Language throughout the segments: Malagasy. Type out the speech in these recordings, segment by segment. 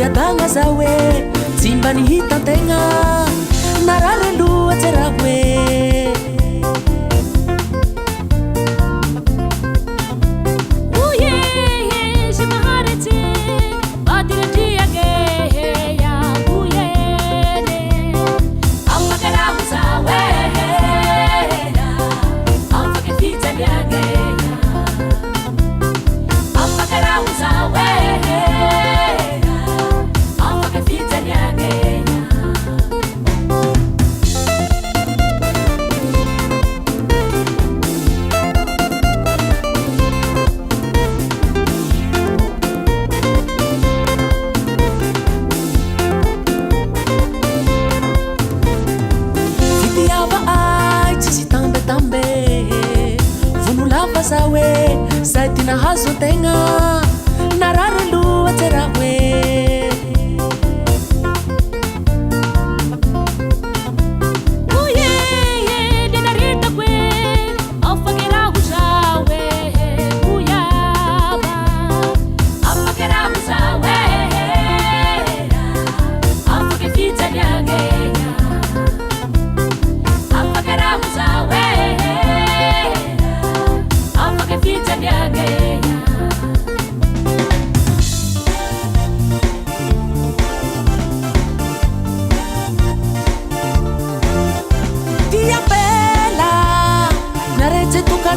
miadagna za hoe tsy mba nihitategna narary lohatsy raha hoe za hoe zay tia nahazo tegna narary lohatsy raha hoe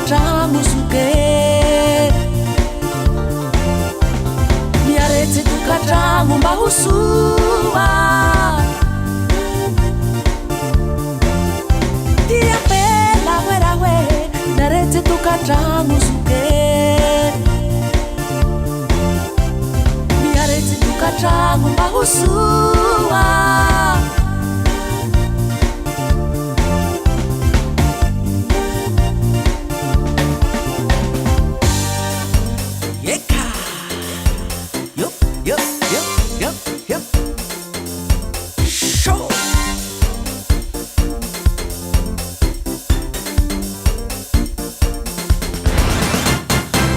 tragno suke miaretsy tokatragno mba ho soa tia bela hoe raha hoe miaretsy tokatragno suke miaretsy tokatragno mba ho soa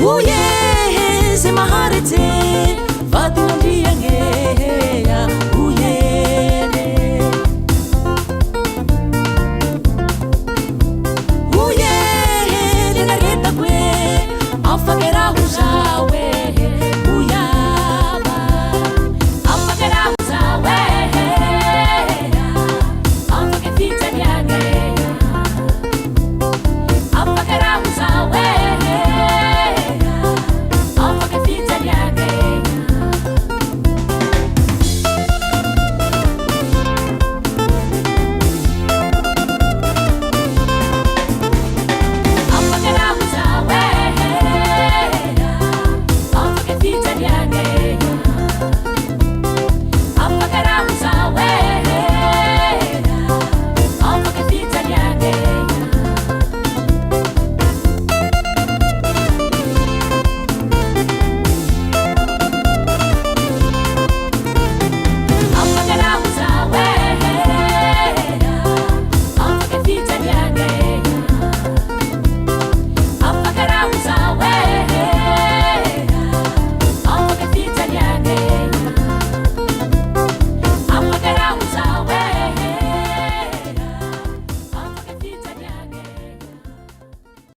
Uye, se maharete, vadi nandriagneya. Uye, uye, nenareta kwe, afaka raha